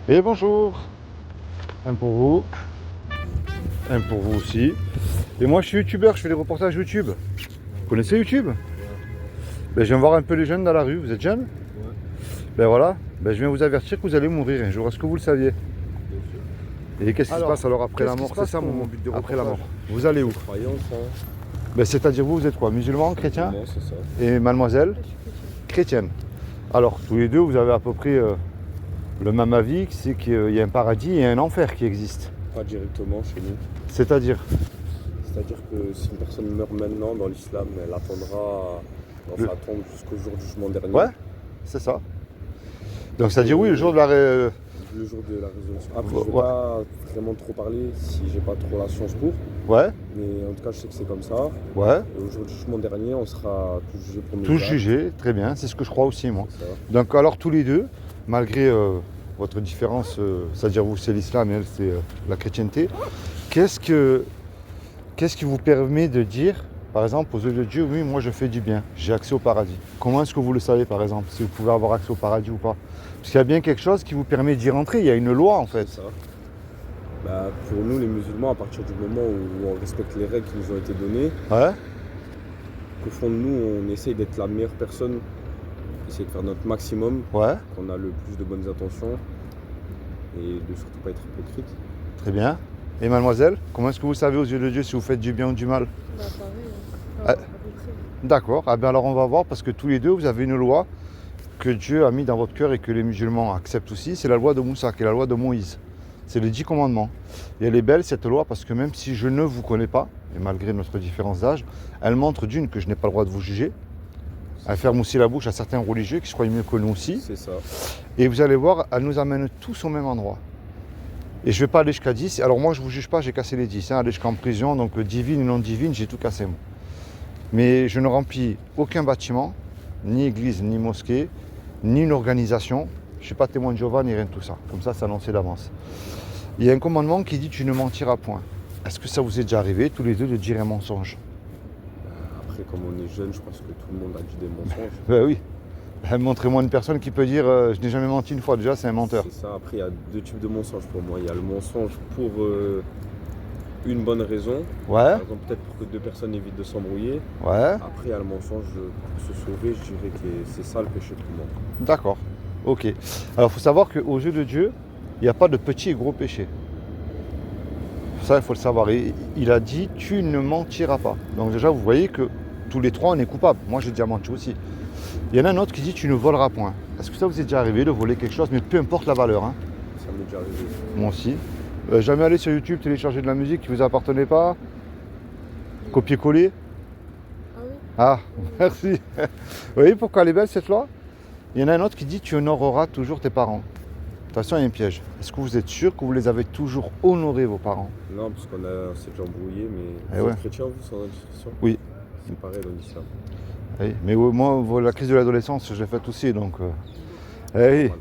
Et bonjour, un pour vous, un pour vous aussi. Et moi je suis youtubeur, je fais des reportages YouTube. Vous connaissez YouTube? Ben, je viens voir un peu les jeunes dans la rue, vous êtes jeunes? Ouais, Ben voilà, ben, je viens vous avertir que vous allez mourir un jour, est-ce que vous le saviez? bien sûr. Et qu'est-ce qui se Alors, passe alors après la qu'est-ce qui mort? se C'est passe ça pour- mon but de après la reportage mort. Vous allez où? Croyance, hein. Ben, c'est-à-dire vous êtes quoi? Musulman, chrétien? Bon, c'est ça. Et mademoiselle? Chrétienne. Alors tous les deux vous avez à peu près le même avis, c'est qu'il y a un paradis et un enfer qui existent. Pas directement chez nous. C'est-à-dire? C'est-à-dire que si une personne meurt maintenant dans l'islam, elle attendra dans Le- sa tombe jusqu'au jour du jugement dernier. Ouais, c'est ça. Donc c'est-à-dire oui, le jour de la... Le jour de la résurrection. Après, je Ouais. ne vais pas vraiment trop parler si j'ai pas trop la science pour. Ouais, Mais en tout cas, je sais que c'est comme ça. ouais. Et au jour du jugement dernier, on sera tous jugés pour nos Tous actes. jugés, très bien, c'est ce que je crois aussi moi. C'est ça. Donc alors tous les deux, malgré votre différence, c'est-à-dire vous c'est l'islam et elle c'est la chrétienté, qu'est-ce qui vous permet de dire, par exemple, aux yeux de Dieu, oui, moi je fais du bien, j'ai accès au paradis. Comment est-ce que vous le savez par exemple, si vous pouvez avoir accès au paradis ou pas? Parce qu'il y a bien quelque chose qui vous permet d'y rentrer, il y a une loi en fait. C'est ça. Bah, pour nous, les musulmans, à partir du moment où on respecte les règles qui nous ont été données, Ouais, qu'au fond de nous, on essaye d'être la meilleure personne, essayer de faire notre maximum, ouais, qu'on a le plus de bonnes intentions et de surtout pas être hypocrite. très bien. Et mademoiselle, comment est-ce que vous savez aux yeux de Dieu si vous faites du bien ou du mal? Bah pareil, Ah. à peu près. D'accord, ah bien alors on va voir parce que tous les deux vous avez une loi que Dieu a mis dans votre cœur et que les musulmans acceptent aussi, c'est la loi de Moussa, qui est la loi de Moïse. C'est les 10 commandements. Et elle est belle cette loi parce que même si je ne vous connais pas, et malgré notre différence d'âge, elle montre d'une que je n'ai pas le droit de vous juger, elle ferme aussi la bouche à certains religieux qui se croient mieux que nous aussi. C'est ça. Et vous allez voir, elle nous amène tous au même endroit. Et je ne vais pas aller jusqu'à 10. Alors moi je ne vous juge pas, j'ai cassé les 10. Aller jusqu'en prison, donc divine et non divine, j'ai tout cassé moi. Mais je ne remplis aucun bâtiment, ni église, ni mosquée, ni une organisation. Je ne suis pas témoin de Jéhovah, ni rien de tout ça. Comme ça, c'est annoncé d'avance. Il y a un commandement qui dit « tu ne mentiras point ». Est-ce que ça vous est déjà arrivé, tous les deux, de dire un mensonge? Après, comme on est jeune, je pense que tout le monde a dit des mensonges. Ben oui. Montrez-moi une personne qui peut dire je n'ai jamais menti une fois ». Déjà, c'est un menteur. C'est ça. Après, il y a deux types de mensonges pour moi. Il y a le mensonge pour une bonne raison. Ouais, Par exemple, peut-être pour que deux personnes évitent de s'embrouiller. ouais, Après, il y a le mensonge pour se sauver. Je dirais que c'est ça le péché pour moi. d'accord. Ok. Alors, il faut savoir qu'aux yeux de Dieu, il n'y a pas de petit et gros péché. Ça, il faut le savoir. Et il a dit « tu ne mentiras pas ». Donc déjà, vous voyez que tous les trois, on est coupables. Moi, j'ai déjà menti aussi. Il y en a un autre qui dit « tu ne voleras point ». Est-ce que ça vous est déjà arrivé de voler quelque chose, mais peu importe la valeur, hein? Ça m'est déjà arrivé. Moi aussi. Jamais aller sur YouTube télécharger de la musique qui ne vous appartenait pas? Copier-coller? Ah oui? Ah, merci. Vous voyez pourquoi elle est belle cette loi? Il y en a un autre qui dit tu honoreras toujours tes parents. Attention, il y a un piège. Est-ce que vous êtes sûr que vous les avez toujours honorés, vos parents? Non, parce on s'est déjà embrouillé, mais Eh vous ouais. êtes chrétien, vous, sans indiscrétion? Oui. C'est pareil dans l'islam. Oui, mais moi, la crise de l'adolescence, je l'ai faite aussi, donc... oui.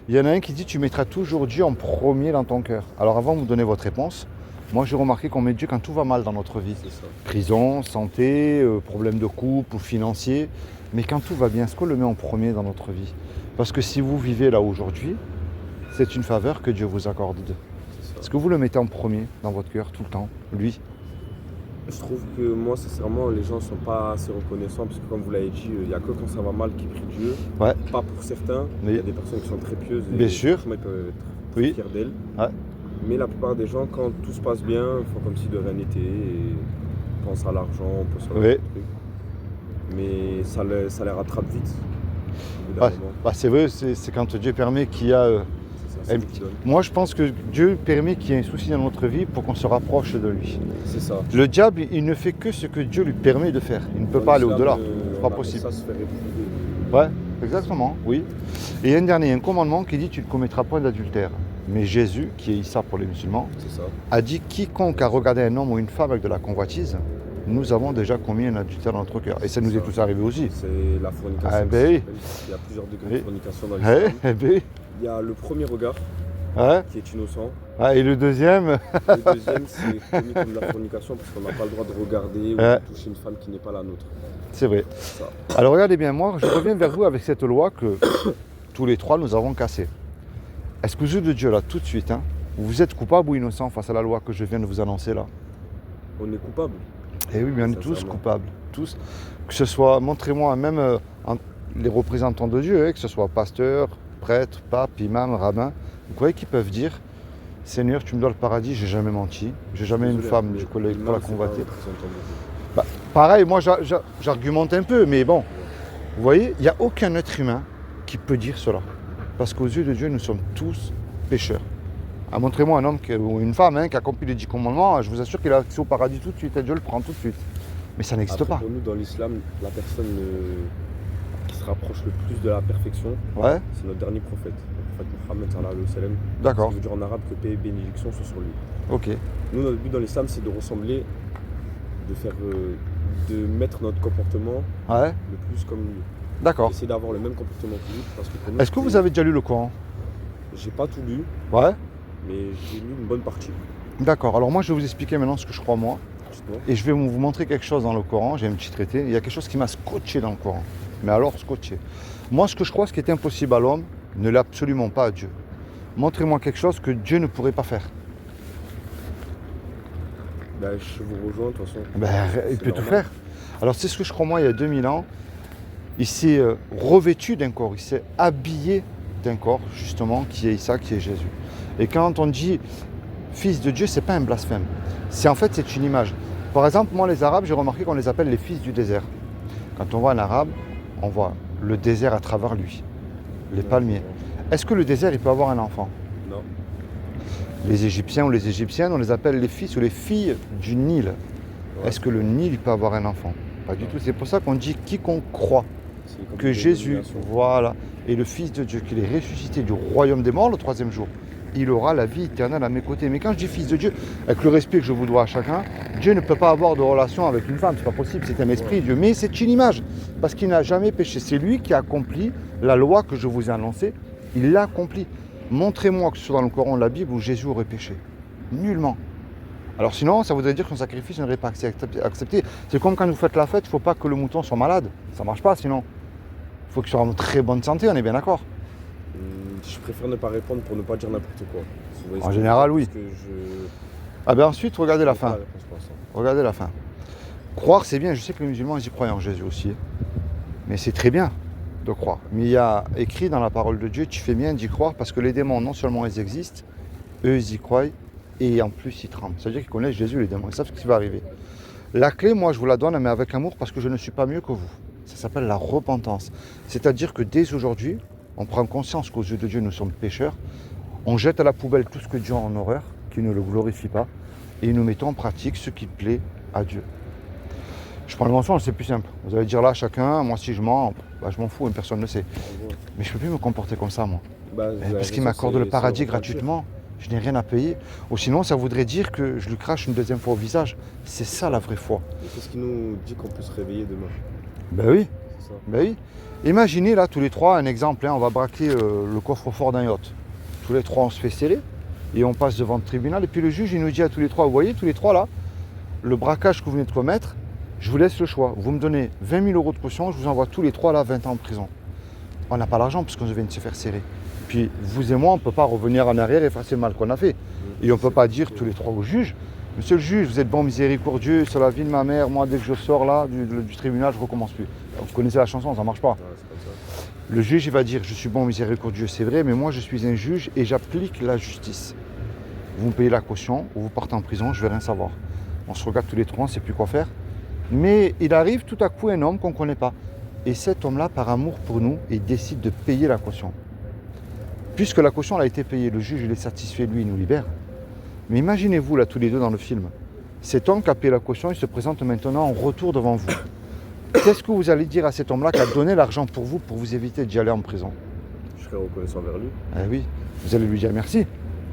Il y en a un qui dit tu mettras toujours Dieu en premier dans ton cœur. Alors avant de vous donner votre réponse, moi j'ai remarqué qu'on met Dieu quand tout va mal dans notre vie. C'est ça. Prison, santé, problème de couple ou financier. Mais quand tout va bien, est-ce qu'on le met en premier dans notre vie? Parce que si vous vivez là aujourd'hui, c'est une faveur que Dieu vous accorde. C'est ça. Est-ce que vous le mettez en premier dans votre cœur tout le temps, lui? Je trouve que moi, sincèrement, les gens ne sont pas assez reconnaissants parce que, comme vous l'avez dit, il n'y a que quand ça va mal qu'ils prient Dieu. Ouais. Pas pour certains. Oui. Il y a des personnes qui sont très pieuses. Et Bien sûr. franchement, ils peuvent être Oui. fiers d'elles. Ouais. Mais la plupart des gens, quand tout se passe bien, font comme si de rien n'était et pensent à l'argent, pensent à Oui. d'autres trucs. Mais ça les rattrape vite. Au bout d'un Ouais. moment. Bah, c'est vrai, c'est quand Dieu permet qu'il y a... C'est ça, c'est un Dieu qui petit- donne. Moi je pense que Dieu permet qu'il y ait un souci dans notre vie pour qu'on se rapproche de lui. C'est ça. Le diable, il ne fait que ce que Dieu lui permet de faire. Il ne peut pas aller au-delà. C'est pas possible. Ça se fait éprouver. Ouais, exactement, oui. Et un dernier, un commandement qui dit tu ne commettras point d'adultère. Mais Jésus, qui est Issa pour les musulmans, C'est ça. a dit quiconque a regardé un homme ou une femme avec de la convoitise, nous avons déjà commis un adultère dans notre cœur. Et ça nous est tous arrivé aussi. C'est la fornication. Ah, qui ben oui. s'appelle. Il y a plusieurs degrés Oui. de fornication dans Ouais, l'islam. eh ben, Il y a le premier regard ouais. qui est innocent. Ah, et le deuxième, Le deuxième, c'est commis comme de la fornication parce qu'on n'a pas le droit de regarder ou Ouais. de toucher une femme qui n'est pas la nôtre. c'est vrai. C'est ça. Alors regardez bien, moi je reviens vers vous avec cette loi que tous les trois nous avons cassée. est-ce qu'aux yeux de Dieu, là, tout de suite, hein, vous êtes coupable ou innocent face à la loi que je viens de vous annoncer là? On est coupable. Eh oui, mais on est tous Sincèrement. coupables, tous. Que ce soit, montrez-moi, même les représentants de Dieu, hein, que ce soit pasteur, prêtre, pape, imam, rabbin, vous croyez qu'ils peuvent dire, Seigneur, tu me dois le paradis, j'ai jamais menti, j'ai jamais une Désolé, femme mais du collègue pour la l'imam, c'est pas convoiter. un représentant de Dieu. Bah, pareil, moi j'argumente un peu, mais bon, vous voyez, il n'y a aucun être humain qui peut dire cela. Parce qu'aux yeux de Dieu, nous sommes tous pécheurs. Ah, montrez-moi un homme ou une femme qui accomplit les 10 commandements, je vous assure qu'il a accès au paradis tout de suite, et Dieu le prend tout de suite. Mais ça n'existe Après, pas. pour nous, dans l'islam, la personne qui se rapproche le plus de la perfection, Ouais, c'est notre dernier prophète, le prophète Mohammed sallallahu alayhi wa sallam. d'accord, Ça veut dire en arabe que paix et bénédiction sont sur lui. ok. Nous, notre but dans l'islam, c'est de ressembler, de mettre notre comportement Ouais, le plus comme lui. d'accord. Essayer d'avoir le même comportement que lui. Parce que pour nous, Est-ce que vous avez déjà lu le Coran? J'ai pas tout lu, Ouais, mais j'ai lu une bonne partie. d'accord. Alors moi, je vais vous expliquer maintenant ce que je crois moi. Dites-moi. Et je vais vous montrer quelque chose dans le Coran. J'ai un petit traité. Il y a quelque chose qui m'a scotché dans le Coran. Mais alors scotché. Moi, ce que je crois, ce qui est impossible à l'homme, ne l'est absolument pas à Dieu. Montrez-moi quelque chose que Dieu ne pourrait pas faire. Ben, je vous rejoins de toute façon. Ben, il C'est peut tout normal. faire. Alors c'est ce que je crois moi il y a 2000 ans. Il s'est revêtu d'un corps, il s'est habillé d'un corps justement qui est Issa, qui est Jésus. Et quand on dit fils de Dieu, c'est pas un blasphème. C'est une image. Par exemple, moi les Arabes, j'ai remarqué qu'on les appelle les fils du désert. Quand on voit un Arabe, on voit le désert à travers lui, les palmiers. Est-ce que le désert il peut avoir un enfant? Non. Les Égyptiens ou les Égyptiennes, on les appelle les fils ou les filles du Nil. Ouais. Est-ce que le Nil peut avoir un enfant? Pas du tout. C'est pour ça qu'on dit quiconque croit C'est comme que une Jésus, dénomination. voilà, est le Fils de Dieu, qu'il est ressuscité du royaume des morts le troisième jour, il aura la vie éternelle à mes côtés. Mais quand je dis Fils de Dieu, avec le respect que je vous dois à chacun, Dieu ne peut pas avoir de relation avec une femme, c'est pas possible, c'est un esprit, Dieu. Mais c'est une image, parce qu'il n'a jamais péché. C'est lui qui a accompli la loi que je vous ai annoncée, il l'a accompli. Montrez-moi que ce soit dans le Coran ou la Bible où Jésus aurait péché. Nullement. Alors sinon, ça voudrait dire que son sacrifice ne serait pas accepté. C'est comme quand vous faites la fête, il ne faut pas que le mouton soit malade. Ça ne marche pas sinon. Il faut qu'il soit en très bonne santé, on est bien d'accord. Je préfère ne pas répondre pour ne pas dire n'importe quoi. Vous voyez En ce que je général, veux dire, oui. Parce que je. Ah ben ensuite, regardez la j'ai pas fin. réponse pour ça. Regardez la fin. Croire, c'est bien. Je sais que les musulmans, ils y croient en Jésus aussi. Mais c'est très bien de croire. Mais il y a écrit dans la parole de Dieu, tu fais bien d'y croire parce que les démons, non seulement ils existent, eux, ils y croient et en plus, ils tremblent. C'est-à-dire qu'ils connaissent Jésus, les démons. Ils savent ce qui va arriver. La clé, moi, je vous la donne, mais avec amour parce que je ne suis pas mieux que vous. Ça s'appelle la repentance. C'est-à-dire que dès aujourd'hui, on prend conscience qu'aux yeux de Dieu, nous sommes pécheurs. On jette à la poubelle tout ce que Dieu a en horreur, qui ne le glorifie pas, et nous mettons en pratique ce qui plaît à Dieu. Je prends le mensonge, c'est plus simple. Vous allez dire là, chacun, moi si je mens, bah, je m'en fous, personne ne le sait. Mais je ne peux plus me comporter comme ça, moi. Bah, vous avez Parce qu'il raison, m'accorde c'est- le c'est paradis repentir. gratuitement, je n'ai rien à payer. Ou sinon, ça voudrait dire que je lui crache une deuxième fois au visage. C'est ça la vraie foi. Et qu'est-ce qui nous dit qu'on peut se réveiller demain? Ben oui, C'est ça. ben oui. Imaginez là, tous les trois, un exemple, hein, on va braquer le coffre-fort d'un yacht. Tous les trois, on se fait serrer et on passe devant le tribunal. Et puis le juge, il nous dit à tous les trois, vous voyez, tous les trois là, le braquage que vous venez de commettre, je vous laisse le choix. Vous me donnez 20 000 euros de caution, je vous envoie tous les trois là 20 ans en prison. On n'a pas l'argent parce qu'on vient de se faire serrer. Puis vous et moi, on ne peut pas revenir en arrière et effacer le mal qu'on a fait. Et on ne peut pas dire tous les trois au juge, monsieur le juge, vous êtes bon miséricordieux, sur la vie de ma mère, moi dès que je sors là du tribunal, je recommence plus. Vous connaissez la chanson, ça ne marche pas. Ouais, c'est comme ça. Le juge, il va dire, je suis bon miséricordieux, c'est vrai, mais moi je suis un juge et j'applique la justice. Vous me payez la caution ou vous partez en prison, je ne vais rien savoir. On se regarde tous les trois, on ne sait plus quoi faire. Mais il arrive tout à coup un homme qu'on ne connaît pas. Et cet homme-là, par amour pour nous, il décide de payer la caution. Puisque la caution elle a été payée, le juge il est satisfait, lui, il nous libère. Mais imaginez-vous là tous les deux dans le film. Cet homme qui a payé la caution, il se présente maintenant en retour devant vous. Qu'est-ce que vous allez dire à cet homme-là qui a donné l'argent pour vous éviter d'y aller en prison? Je serais reconnaissant vers lui. Eh oui, vous allez lui dire merci.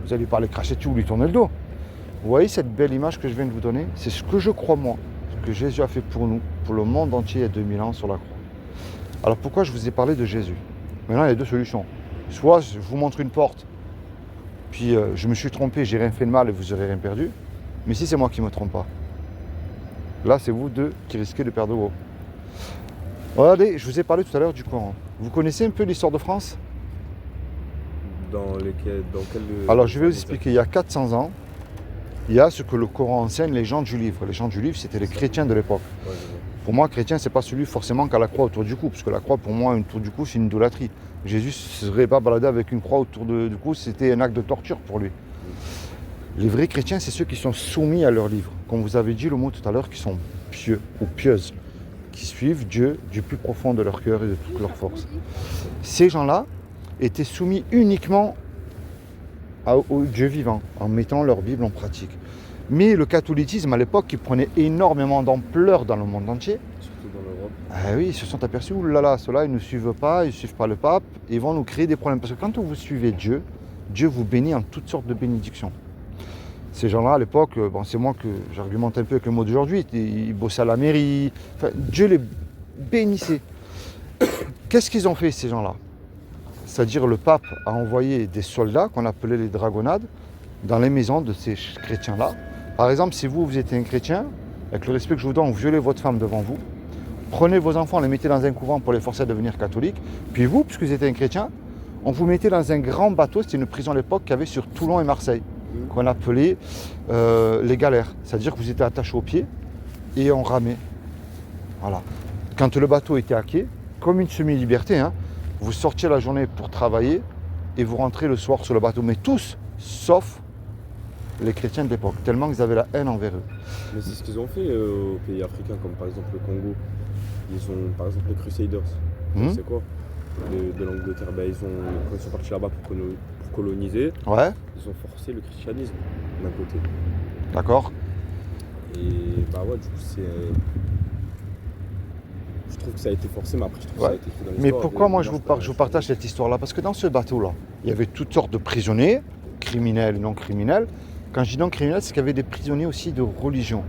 Vous allez lui parler cracher dessus ou lui tourner le dos. Vous voyez cette belle image que je viens de vous donner? C'est ce que je crois moi, ce que Jésus a fait pour nous, pour le monde entier il y a 2000 ans sur la croix. Alors pourquoi je vous ai parlé de Jésus? Maintenant il y a deux solutions. Soit je vous montre une porte, puis je me suis trompé, j'ai rien fait de mal et vous n'aurez rien perdu. Mais si c'est moi qui ne me trompe pas, là c'est vous deux qui risquez de perdre gros. Regardez, je vous ai parlé tout à l'heure du Coran. Vous connaissez un peu l'histoire de France? dans quel... Alors je vais vous expliquer, il y a 400 ans, il y a ce que le Coran enseigne, les gens du livre. Les gens du livre, c'était les chrétiens de l'époque. Ouais, je vois. Pour moi, chrétien, c'est pas celui forcément qui a la croix autour du cou, parce que la croix, pour moi, autour du cou, c'est une idolâtrie. Jésus ne serait pas baladé avec une croix autour du cou, c'était un acte de torture pour lui. Les vrais chrétiens, c'est ceux qui sont soumis à leur livre. Comme vous avez dit le mot tout à l'heure, qui sont pieux ou pieuses, qui suivent Dieu du plus profond de leur cœur et de toute leur force. Ces gens-là étaient soumis uniquement au Dieu vivant, en mettant leur Bible en pratique. Mais le catholicisme, à l'époque, qui prenait énormément d'ampleur dans le monde entier, Surtout dans l'Europe. oui, ils se sont aperçus, oulala, ceux-là, ils ne suivent pas, ils ne suivent pas le pape, ils vont nous créer des problèmes. Parce que quand vous suivez Dieu, Dieu vous bénit en toutes sortes de bénédictions. Ces gens-là, à l'époque, bon, c'est moi que j'argumente un peu avec le mot d'aujourd'hui, ils bossaient à la mairie, enfin, Dieu les bénissait. Qu'est-ce qu'ils ont fait, ces gens-là? C'est-à-dire le pape a envoyé des soldats, qu'on appelait les dragonnades, dans les maisons de ces chrétiens-là. Par exemple, si vous étiez un chrétien, avec le respect que je vous donne, vous violez votre femme devant vous, prenez vos enfants, les mettez dans un couvent pour les forcer à devenir catholiques, puis vous, puisque vous étiez un chrétien, on vous mettait dans un grand bateau, c'était une prison à l'époque qu'il y avait sur Toulon et Marseille, qu'on appelait les galères. C'est-à-dire que vous étiez attaché aux pieds et on ramait. Voilà. Quand le bateau était à quai, comme une semi-liberté, hein, vous sortiez la journée pour travailler et vous rentrez le soir sur le bateau. Mais tous, sauf les chrétiens de l'époque, tellement qu'ils avaient la haine envers eux. Mais c'est ce qu'ils ont fait aux pays africains, comme par exemple le Congo. Ils ont, par exemple, les Crusaders. C'est quoi de l'Angleterre. Ben, quand ils sont partis là-bas pour coloniser, Ouais, ils ont forcé le christianisme d'un côté. d'accord. Et bah ouais, du coup, c'est... Je trouve que ça a été forcé, mais après, je trouve que ça a été fait dans Mais l'histoire. pourquoi moi je vous partage cette histoire-là? Parce que dans ce bateau-là, il y avait toutes sortes de prisonniers, criminels et non criminels. Quand je dis non criminels, c'est qu'il y avait des prisonniers aussi de religion.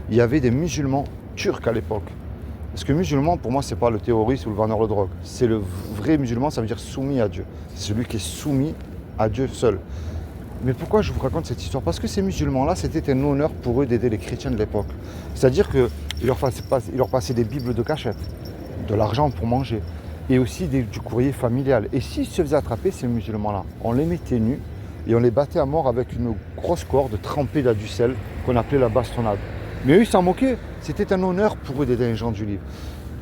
Il y avait des musulmans turcs à l'époque. Parce que musulman, pour moi, c'est pas le terroriste ou le vendeur de drogue. C'est le vrai musulman, ça veut dire soumis à Dieu. C'est celui qui est soumis à Dieu seul. Mais pourquoi je vous raconte cette histoire? Parce que ces musulmans-là, c'était un honneur pour eux d'aider les chrétiens de l'époque. C'est-à-dire qu'ils leur passaient des bibles de cachette, de l'argent pour manger, et aussi du courrier familial. Et s'ils se faisaient attraper, ces musulmans-là, on les mettait nus et on les battait à mort avec une grosse corde trempée dans du sel qu'on appelait la bastonnade. Mais eux, ils s'en moquaient. C'était un honneur pour eux d'aider les gens du livre.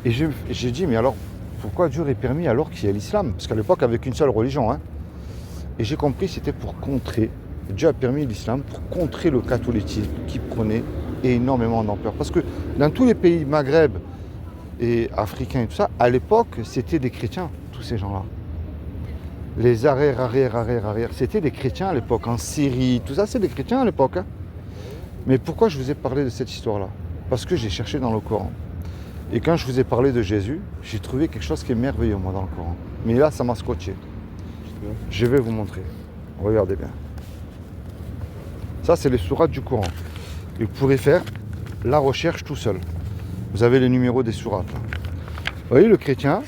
Et j'ai dit, mais alors, pourquoi Dieu aurait permis alors qu'il y ait l'islam? Parce qu'à l'époque, avec une seule religion, hein. Et j'ai compris, c'était pour contrer. Dieu a permis l'islam pour contrer le catholicisme qui prenait énormément d'ampleur. Parce que dans tous les pays Maghreb et africains et tout ça, à l'époque, c'était des chrétiens, tous ces gens-là. Les arrière, c'était des chrétiens à l'époque. En Syrie, tout ça, c'est des chrétiens à l'époque. Hein. Mais pourquoi je vous ai parlé de cette histoire-là? Parce que j'ai cherché dans le Coran. Et quand je vous ai parlé de Jésus, j'ai trouvé quelque chose qui est merveilleux, moi, dans le Coran. Mais là, ça m'a scotché. Je vais vous montrer. Regardez bien. Ça, c'est les sourates du Coran. Et vous pourrez faire la recherche tout seul. Vous avez les numéros des sourates. Là. Vous voyez, le chrétien,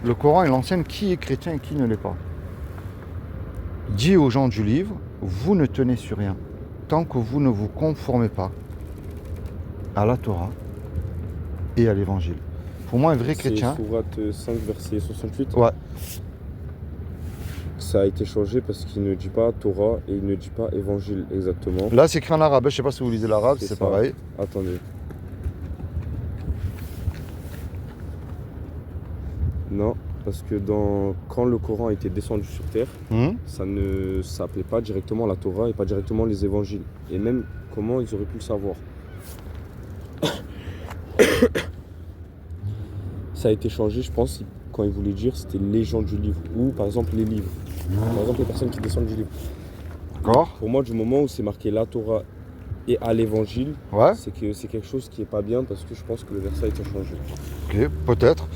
le Coran, il enseigne qui est chrétien et qui ne l'est pas. Dit aux gens du livre, vous ne tenez sur rien tant que vous ne vous conformez pas à la Torah et à l'Évangile. Pour moi, un vrai chrétien... C'est sourate 5, verset 68. Ouais. Ça a été changé parce qu'il ne dit pas Torah et il ne dit pas Évangile exactement. Là, c'est écrit en arabe. Je ne sais pas si vous lisez l'arabe, c'est ça. pareil. Attendez. Non, parce que quand le Coran a été descendu sur terre, ça ne s'appelait pas directement la Torah et pas directement les évangiles. Et même comment ils auraient pu le savoir. Ça a été changé, je pense, quand ils voulaient dire c'était les gens du livre ou par exemple les livres. Par exemple les personnes qui descendent du livre. D'accord. Pour moi, du moment où c'est marqué la Torah et à l'évangile, Ouais. c'est que c'est quelque chose qui n'est pas bien parce que je pense que le verset a été changé. Ok, peut-être.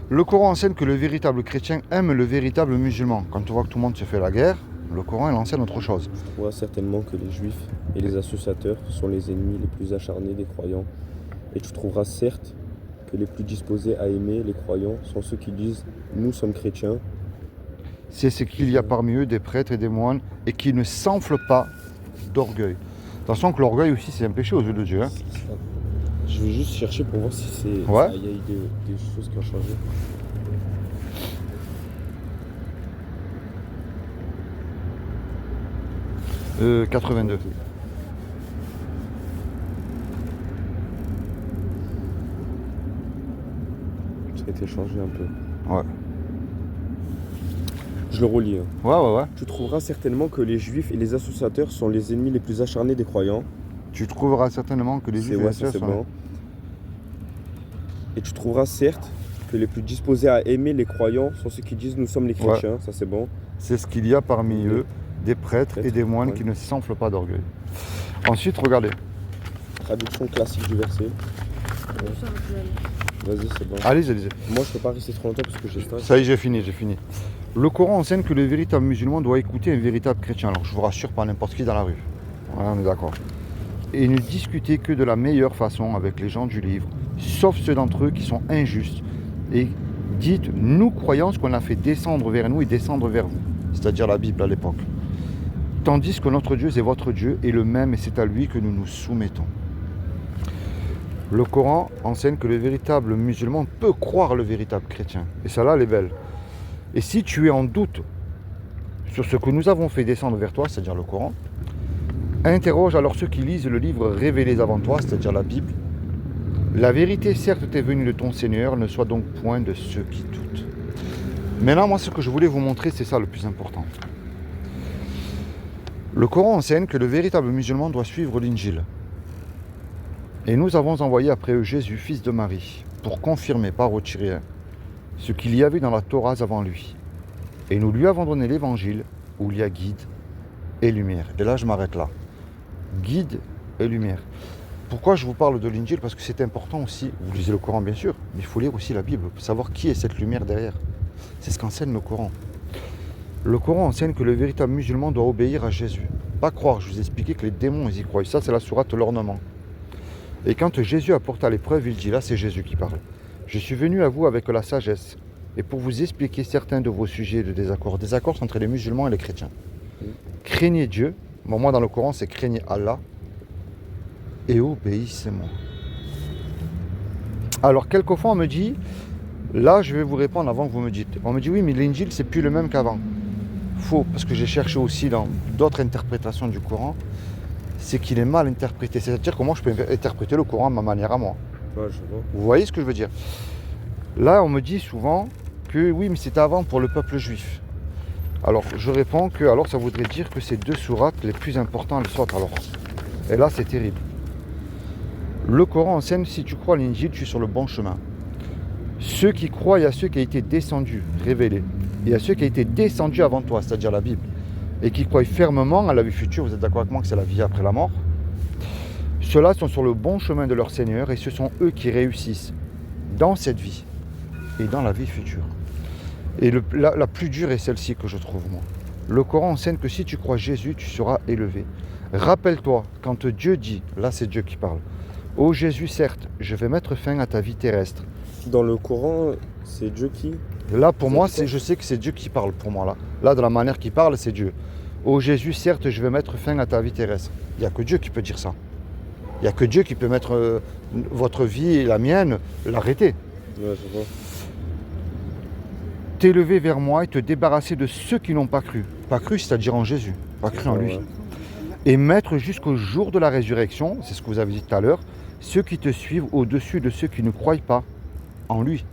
Le Coran enseigne que le véritable chrétien aime le véritable musulman. Quand on voit que tout le monde se fait la guerre, le Coran il enseigne autre chose. Je crois certainement que les juifs et les associateurs sont les ennemis les plus acharnés des croyants. Et tu trouveras certes que les plus disposés à aimer les croyants sont ceux qui disent « nous sommes chrétiens ». C'est ce qu'il y a parmi eux des prêtres et des moines et qui ne s'enflent pas d'orgueil. Attention que l'orgueil aussi c'est un péché aux yeux de Dieu. Hein. Je vais juste chercher pour voir si c'est Ouais. il y a eu des choses qui ont changé. 82. Ok. Ça a été changé un peu. Ouais. Je le relis. Hein. Ouais. Tu trouveras certainement que les juifs et les associateurs sont les ennemis les plus acharnés des croyants. Tu trouveras certainement que les C'est juifs et ouais, les ça c'est sont- bon. Et tu trouveras certes que les plus disposés à aimer les croyants sont ceux qui disent nous sommes les chrétiens, ça c'est bon. C'est ce qu'il y a parmi eux, des prêtres et des moines ouais. qui ne s'enflent pas d'orgueil. Ensuite, regardez. Traduction classique du verset. Vas-y, c'est bon. Allez. Moi je peux pas rester trop longtemps parce que j'ai stage. Ça y est, j'ai fini. Le Coran enseigne que le véritable musulman doit écouter un véritable chrétien. Alors, je vous rassure, pas n'importe qui dans la rue. Voilà, on est d'accord. Et ne discutez que de la meilleure façon avec les gens du livre, sauf ceux d'entre eux qui sont injustes. Et dites, nous croyons ce qu'on a fait descendre vers nous et descendre vers vous, c'est-à-dire la Bible à l'époque. Tandis que notre Dieu est votre Dieu et le même, et c'est à lui que nous nous soumettons. Le Coran enseigne que le véritable musulman peut croire le véritable chrétien. Et celle-là, elle est belle. Et si tu es en doute sur ce que nous avons fait descendre vers toi, c'est-à-dire le Coran, interroge alors ceux qui lisent le livre révélé avant toi, c'est-à-dire la Bible. La vérité, certes, t'est venue de ton Seigneur, ne sois donc point de ceux qui doutent. Maintenant, moi, ce que je voulais vous montrer, c'est ça le plus important. Le Coran enseigne que le véritable musulman doit suivre l'Injil. Et nous avons envoyé après eux Jésus, fils de Marie, pour confirmer, pas retirer, ce qu'il y avait dans la Torah avant lui. Et nous lui avons donné l'évangile où il y a guide et lumière. Et là, je m'arrête là. Guide et lumière. Pourquoi je vous parle de l'Injil? Parce que c'est important aussi. Vous lisez le Coran, bien sûr, mais il faut lire aussi la Bible pour savoir qui est cette lumière derrière. C'est ce qu'enseigne le Coran. Le Coran enseigne que le véritable musulman doit obéir à Jésus. Pas croire, je vous ai expliqué que les démons, ils y croient. Ça, c'est la sourate l'ornement. Et quand Jésus apporte à l'épreuve, il dit, là, c'est Jésus qui parle. Je suis venu à vous avec la sagesse et pour vous expliquer certains de vos sujets de désaccord. Désaccord entre les musulmans et les chrétiens. Craignez Dieu. Bon, moi, dans le Coran, c'est craignez Allah et obéissez-moi. Alors, quelquefois, on me dit, là, je vais vous répondre avant que vous me dites. On me dit, oui, mais l'Injil, c'est plus le même qu'avant. Faux, parce que j'ai cherché aussi dans d'autres interprétations du Coran, c'est qu'il est mal interprété. C'est-à-dire que moi, je peux interpréter le Coran à ma manière à moi. Ouais, je vois. Vous voyez ce que je veux dire? Là, on me dit souvent que oui, mais c'était avant pour le peuple juif. Alors, je réponds que alors ça voudrait dire que ces deux sourates les plus importantes elles sortent alors. Et là, c'est terrible. Le Coran enseigne, si tu crois à l'Injil, tu es sur le bon chemin. Ceux qui croient, il y a ceux qui ont été descendus, révélés. Et il y a ceux qui ont été descendus avant toi, c'est-à-dire la Bible. Et qui croient fermement à la vie future. Vous êtes d'accord avec moi que c'est la vie après la mort? Ceux-là sont sur le bon chemin de leur Seigneur et ce sont eux qui réussissent dans cette vie et dans la vie future. Et la plus dure est celle-ci que je trouve moi. Le Coran enseigne que si tu crois Jésus, tu seras élevé. Rappelle-toi, quand Dieu dit, là c'est Dieu qui parle, « Ô Jésus, certes, je vais mettre fin à ta vie terrestre. » Dans le Coran, c'est Dieu qui? Là pour C'est moi, quoi? je sais que c'est Dieu qui parle pour moi là. Là de la manière qu'il parle, c'est Dieu. « Ô Jésus, certes, je vais mettre fin à ta vie terrestre. » Il n'y a que Dieu qui peut dire ça. Il n'y a que Dieu qui peut mettre votre vie et la mienne, l'arrêter. Ouais, je vois. T'élever vers moi et te débarrasser de ceux qui n'ont pas cru. Pas cru, c'est-à-dire en Jésus, pas cru en lui. Ouais. Et mettre jusqu'au jour de la résurrection, c'est ce que vous avez dit tout à l'heure, ceux qui te suivent au-dessus de ceux qui ne croient pas en lui.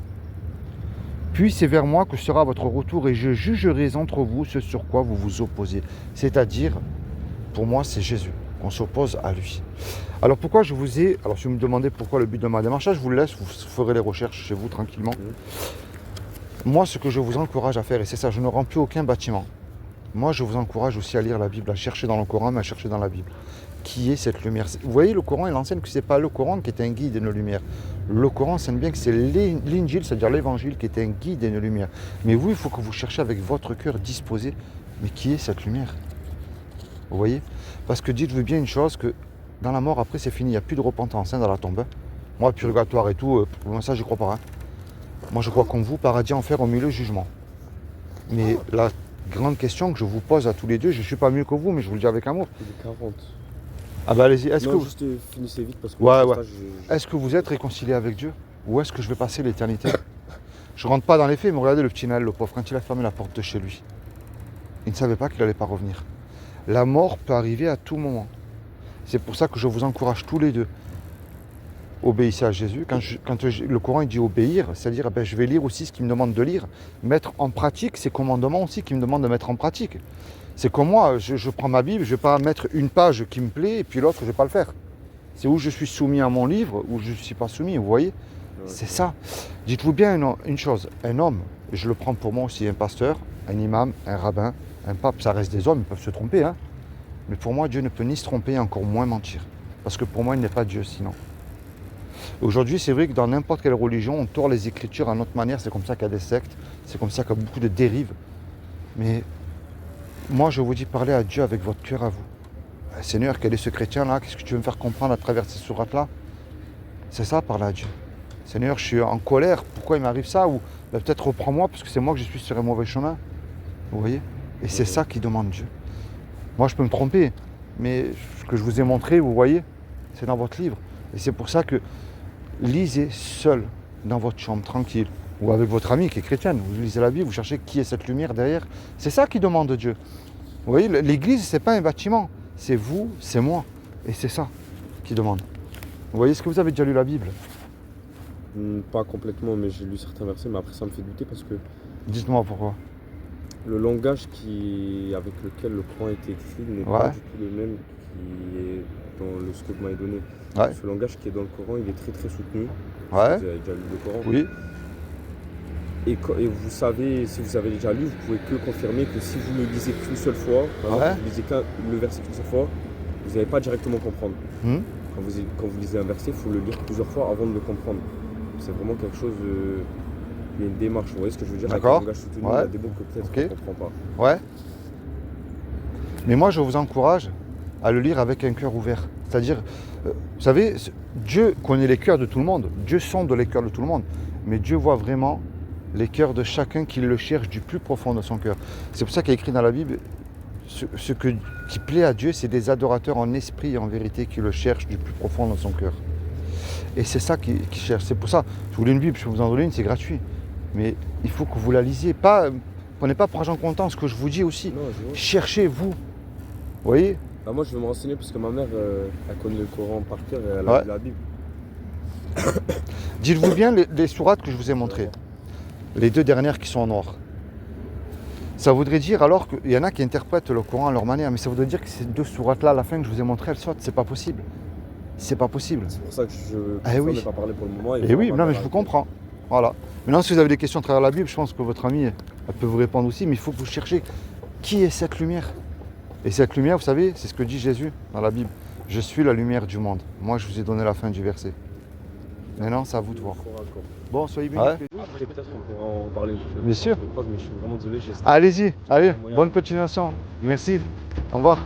Puis c'est vers moi que sera votre retour et je jugerai entre vous ce sur quoi vous vous opposez. C'est-à-dire, pour moi, c'est Jésus. On s'oppose à lui. Alors pourquoi je vous ai... Alors si vous me demandez pourquoi le but de ma démarche, je vous le laisse, vous ferez les recherches chez vous tranquillement. Moi, ce que je vous encourage à faire, et c'est ça, je ne remplis aucun bâtiment. Moi, je vous encourage aussi à lire la Bible, à chercher dans le Coran, mais à chercher dans la Bible. Qui est cette lumière? Vous voyez, le Coran, il enseigne que ce n'est pas le Coran qui est un guide et une lumière. Le Coran enseigne bien que c'est l'Injil, c'est-à-dire l'Évangile, qui est un guide et une lumière. Mais vous, il faut que vous cherchiez avec votre cœur disposé, mais qui est cette lumière? Vous voyez? Parce que dites-vous bien une chose, que dans la mort, après, c'est fini, il n'y a plus de repentance dans la tombe. Moi, purgatoire et tout, ça, j'y crois pas. Hein. Moi, je crois comme vous, paradis, enfer, au milieu, jugement. Mais la grande question que je vous pose à tous les deux, je ne suis pas mieux que vous, mais je vous le dis avec amour. Il est 40. Ah bah allez-y, est-ce que vous... juste finissez vite parce que Ouais, pour ouais. ça, Est-ce que vous êtes réconcilié avec Dieu? Ou est-ce que je vais passer l'éternité? Je rentre pas dans les faits, mais regardez le petit Naël, le pauvre, quand il a fermé la porte de chez lui. Il ne savait pas qu'il n'allait pas revenir. La mort peut arriver à tout moment. C'est pour ça que je vous encourage tous les deux. Obéissez à Jésus. Le Coran il dit obéir, c'est-à-dire je vais lire aussi ce qu'il me demande de lire. Mettre en pratique ses commandements aussi qu'il me demande de mettre en pratique. C'est comme moi, je prends ma Bible, je ne vais pas mettre une page qui me plaît et puis l'autre je ne vais pas le faire. C'est où je suis soumis à mon livre ou je ne suis pas soumis, vous voyez? C'est ça. Dites-vous bien une chose, un homme, et je le prends pour moi aussi, un pasteur, un imam, un rabbin, un pape, ça reste des hommes, ils peuvent se tromper, hein. Mais pour moi, Dieu ne peut ni se tromper, encore moins mentir. Parce que pour moi, il n'est pas Dieu sinon. Aujourd'hui, c'est vrai que dans n'importe quelle religion, on tord les Écritures à notre manière, c'est comme ça qu'il y a des sectes, c'est comme ça qu'il y a beaucoup de dérives. Mais moi, je vous dis, parlez à Dieu avec votre cœur à vous. Seigneur, quel est ce chrétien-là? Qu'est-ce que tu veux me faire comprendre à travers ces sourates-là? C'est ça, parler à Dieu. Seigneur, je suis en colère, pourquoi il m'arrive ça? Ou peut-être reprends-moi parce que c'est moi que je suis sur un mauvais chemin. Vous voyez? Et c'est ça qui demande Dieu. Moi, je peux me tromper, mais ce que je vous ai montré, vous voyez, c'est dans votre livre. Et c'est pour ça que lisez seul dans votre chambre, tranquille, ou avec votre ami qui est chrétienne. Vous lisez la Bible, vous cherchez qui est cette lumière derrière. C'est ça qui demande Dieu. Vous voyez, l'église, c'est pas un bâtiment. C'est vous, c'est moi. Et c'est ça qui demande. Vous voyez, est-ce que vous avez déjà lu la Bible? Pas complètement, mais j'ai lu certains versets, mais après ça me fait douter parce que Dites-moi pourquoi. le langage avec lequel le Coran a été écrit n'est pas du tout le même qui est dans ce que vous m'avez donné. Ouais. Ce langage qui est dans le Coran, il est très très soutenu. Ouais. Vous avez déjà lu le Coran. Oui. Et vous savez, si vous avez déjà lu, vous pouvez que confirmer que si vous le lisez qu'une seule fois, par exemple, vous lisez le verset qu'une seule fois, vous n'allez pas directement comprendre. Quand vous lisez un verset, il faut le lire plusieurs fois avant de le comprendre. C'est vraiment quelque chose, il y a une démarche, vous voyez ce que je veux dire? D'accord. Avec le langage soutenu, il y a des mots que peut-être on ne comprend pas. Ouais. Mais moi, je vous encourage à le lire avec un cœur ouvert. C'est-à-dire, vous savez, Dieu connaît les cœurs de tout le monde. Dieu sonde les cœurs de tout le monde. Mais Dieu voit vraiment les cœurs de chacun qui le cherche du plus profond de son cœur. C'est pour ça qu'il y a écrit dans la Bible, qui plaît à Dieu, c'est des adorateurs en esprit et en vérité qui le cherchent du plus profond de son cœur. Et c'est ça qu'il cherche. C'est pour ça, je vous lis une Bible, je peux vous en donner une, c'est gratuit. Mais il faut que vous la lisiez. Prenez pas pour argent comptant ce que je vous dis aussi. Non, Cherchez-vous. Vous voyez? Moi, je vais me renseigner parce que ma mère, elle connaît le Coran par cœur et elle a lu la Bible. Dites-vous bien les sourates que je vous ai montrées. Les deux dernières qui sont en noir. Ça voudrait dire alors qu'il y en a qui interprètent le Coran à leur manière, mais ça voudrait dire que ces deux sourates-là, à la fin que je vous ai montrées, elles sautent. C'est pas possible. C'est pas possible. C'est pour ça que je ne pas parler pour le moment. Et oui, non, mais je vous comprends. Voilà. Maintenant, si vous avez des questions à travers la Bible, je pense que votre amie, elle peut vous répondre aussi, mais il faut que vous cherchiez qui est cette lumière. Et cette lumière, vous savez, c'est ce que dit Jésus dans la Bible. Je suis la lumière du monde. Moi, je vous ai donné la fin du verset. Maintenant, c'est à vous de voir. Bon, soyez bénis. Après, peut-être qu'on pourra en parler une fois. Bien sûr. Mais je suis vraiment désolé. Allez-y, allez, bonne continuation. Merci. Au revoir.